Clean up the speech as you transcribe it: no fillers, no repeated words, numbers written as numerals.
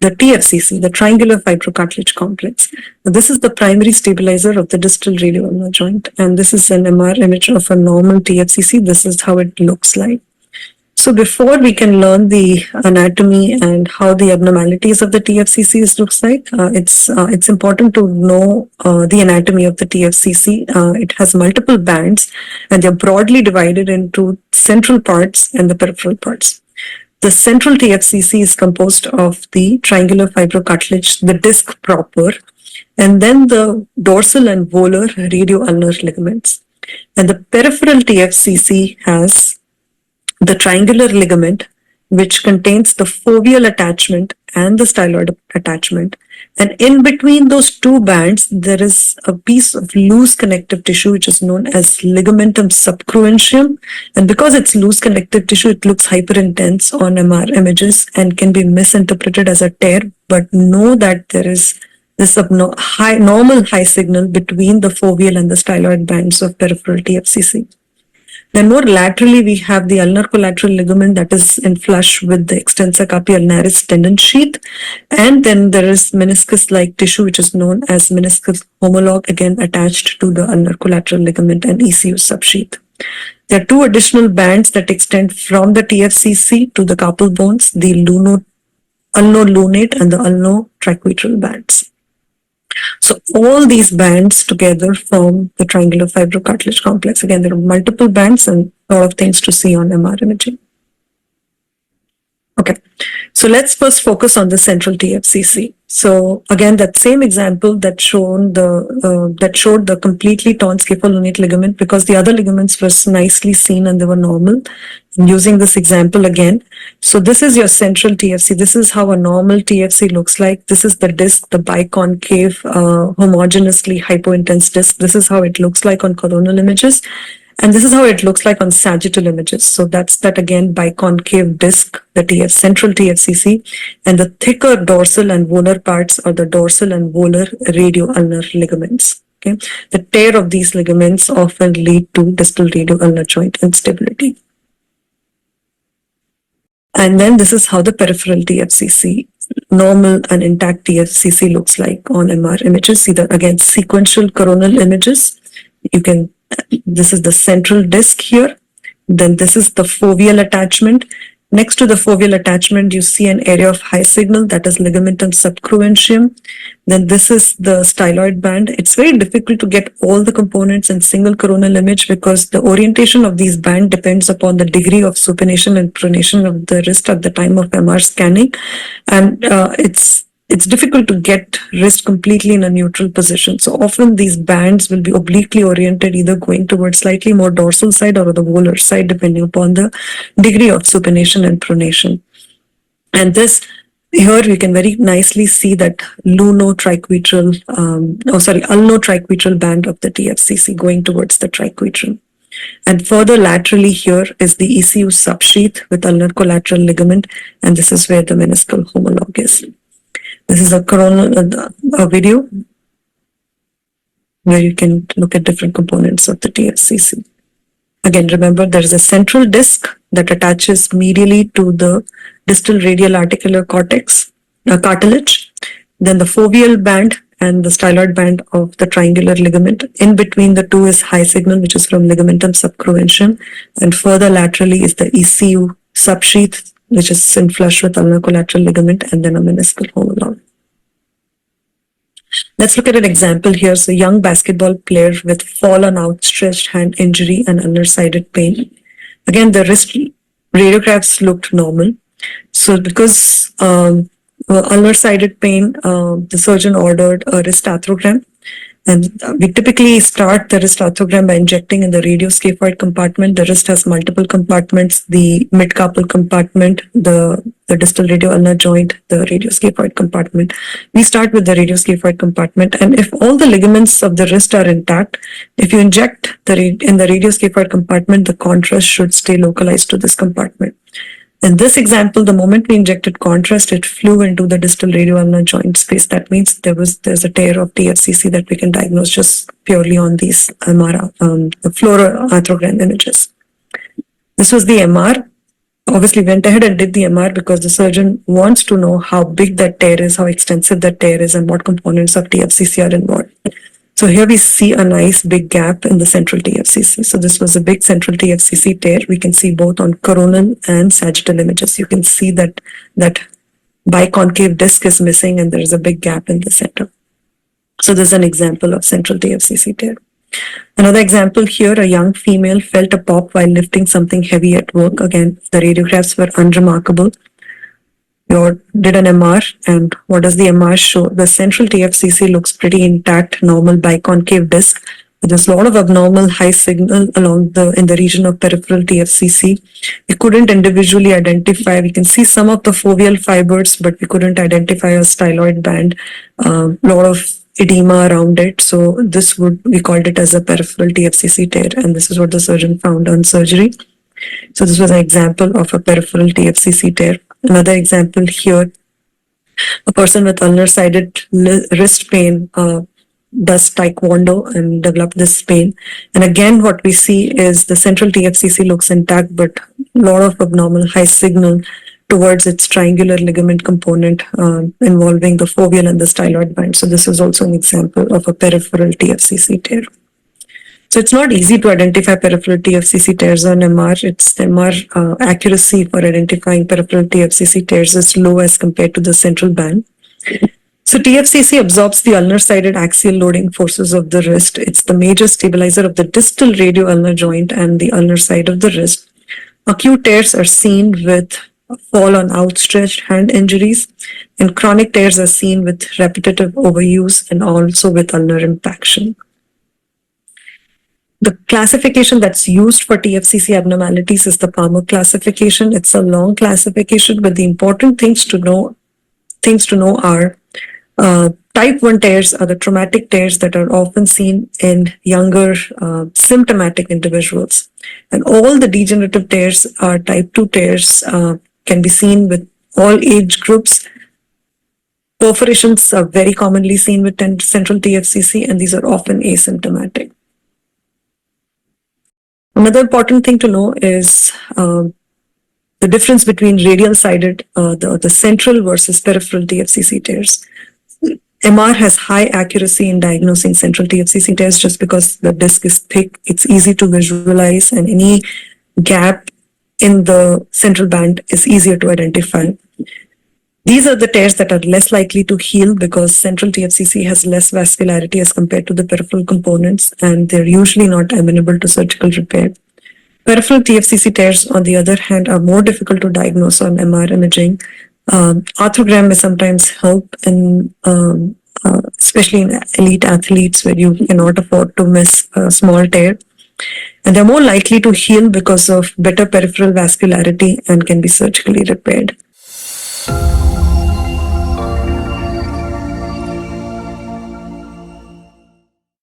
the TFCC, the triangular fibrocartilage complex. Now, this is the primary stabilizer of the distal radioulnar joint, and this is an MR image of a normal TFCC. This is how it looks like. So before we can learn the anatomy and how the abnormalities of the TFCCs looks like, it's important to know the anatomy of the TFCC. It has multiple bands, and they're broadly divided into central parts and the peripheral parts. The central TFCC is composed of the triangular fibrocartilage, the disc proper, and then the dorsal and volar radioulnar ligaments. And the peripheral TFCC has the triangular ligament, which contains the foveal attachment and the styloid attachment. And in between those two bands, there is a piece of loose connective tissue, which is known as ligamentum subcruentium. And because it's loose connective tissue, it looks hyperintense on MR images and can be misinterpreted as a tear. But know that there is this normal high signal between the foveal and the styloid bands of peripheral TFCC. Then more laterally, we have the ulnar collateral ligament that is in flush with the extensor carpi ulnaris tendon sheath. And then there is meniscus-like tissue, which is known as meniscus homologue, again attached to the ulnar collateral ligament and ECU subsheath. There are two additional bands that extend from the TFCC to the carpal bones, the ulno-lunate and the ulno-triquetral bands. So all these bands together form the triangular fibrocartilage complex. Again, there are multiple bands and a lot of things to see on MR imaging. Okay, so let's first focus on the central TFCC. So again, that same example that showed the completely torn scapholunate ligament, because the other ligaments were nicely seen and they were normal. I'm using this example again. So this is your central TFC. This is how a normal TFC looks like. This is the disc, the biconcave, homogeneously hypointense disc. This is how it looks like on coronal images. And this is how it looks like on sagittal images. So that's that again, biconcave disc, the central TFCC, and the thicker dorsal and volar parts are the dorsal and volar radioulnar ligaments. Okay, the tear of these ligaments often lead to distal radioulnar joint instability. And then this is how the peripheral TFCC, normal and intact TFCC looks like on MR images. See the again sequential coronal images. This is the central disc here. Then this is the foveal attachment. Next to the foveal attachment, you see an area of high signal, that is ligamentum subcruentium. Then this is the styloid band. It's very difficult to get all the components in single coronal image because the orientation of these band depends upon the degree of supination and pronation of the wrist at the time of MR scanning. And it's difficult to get wrist completely in a neutral position. So often these bands will be obliquely oriented, either going towards slightly more dorsal side or the volar side, depending upon the degree of supination and pronation. And this, here we can very nicely see that ulno-triquetral band of the TFCC going towards the triquetrum. And further laterally here is the ECU subsheath with ulnar collateral ligament, and this is where the meniscal homologue is. This is a coronal video where you can look at different components of the TFCC. Again, remember there is a central disc that attaches medially to the distal radial articular cartilage, then the foveal band and the styloid band of the triangular ligament. In between the two is high signal, which is from ligamentum subcruentium, and further laterally is the ECU subsheath, which is in flush with ulnar collateral ligament, and then a meniscal homologue. Let's look at an example here. So, young basketball player with fallen outstretched hand injury and ulnar-sided pain. Again, the wrist radiographs looked normal. So, because ulnar-sided pain, the surgeon ordered a wrist arthrogram. And we typically start the wrist arthrogram by injecting in the radioscaphoid compartment. The wrist has multiple compartments, the midcarpal compartment, the distal radioulnar joint, the radioscaphoid compartment. We start with the radioscaphoid compartment, and if all the ligaments of the wrist are intact, if you inject in the radioscaphoid compartment, the contrast should stay localized to this compartment. In this example, the moment we injected contrast, it flew into the distal radioulnar joint space. That means there's a tear of TFCC that we can diagnose just purely on these MR, the fluoroarthrogram images. This was the MR obviously went ahead and did the MR because the surgeon wants to know how big that tear is, how extensive that tear is, and what components of TFCC are involved. So here we see a nice big gap in the central TFCC. So this was a big central TFCC tear. We can see both on coronal and sagittal images. You can see that biconcave disc is missing and there is a big gap in the center. So this is an example of central TFCC tear. Another example here, a young female felt a pop while lifting something heavy at work. Again, the radiographs were unremarkable. We did an MR, and what does the MR show? The central TFCC looks pretty intact, normal biconcave disc. There's a lot of abnormal high signal in the region of peripheral TFCC. We couldn't individually identify. We can see some of the foveal fibers, but we couldn't identify a styloid band. A lot of edema around it. So we called it as a peripheral TFCC tear, and this is what the surgeon found on surgery. So this was an example of a peripheral TFCC tear. Another example here, a person with ulnar-sided wrist pain does taekwondo and developed this pain. And again, what we see is the central TFCC looks intact, but a lot of abnormal high signal towards its triangular ligament component involving the foveal and the styloid band. So this is also an example of a peripheral TFCC tear. So it's not easy to identify peripheral TFCC tears on MR. It's the MR accuracy for identifying peripheral TFCC tears is low as compared to the central band. So TFCC absorbs the ulnar-sided axial loading forces of the wrist. It's the major stabilizer of the distal radio-ulnar joint and the ulnar side of the wrist. Acute tears are seen with fall on outstretched hand injuries, and chronic tears are seen with repetitive overuse and also with ulnar impaction. The classification that's used for TFCC abnormalities is the Palmer classification. It's a long classification, but the important things to know are type 1 tears are the traumatic tears that are often seen in younger symptomatic individuals. And all the degenerative tears are type 2 tears, can be seen with all age groups. Perforations are very commonly seen with central TFCC, and these are often asymptomatic. Another important thing to know is the difference between radial-sided, the central versus peripheral TFCC tears. MR has high accuracy in diagnosing central TFCC tears just because the disc is thick, it's easy to visualize, and any gap in the central band is easier to identify. These are the tears that are less likely to heal because central TFCC has less vascularity as compared to the peripheral components, and they're usually not amenable to surgical repair. Peripheral TFCC tears, on the other hand, are more difficult to diagnose on MR imaging. Arthrogram may sometimes help, especially in elite athletes where you cannot afford to miss a small tear. And they're more likely to heal because of better peripheral vascularity and can be surgically repaired.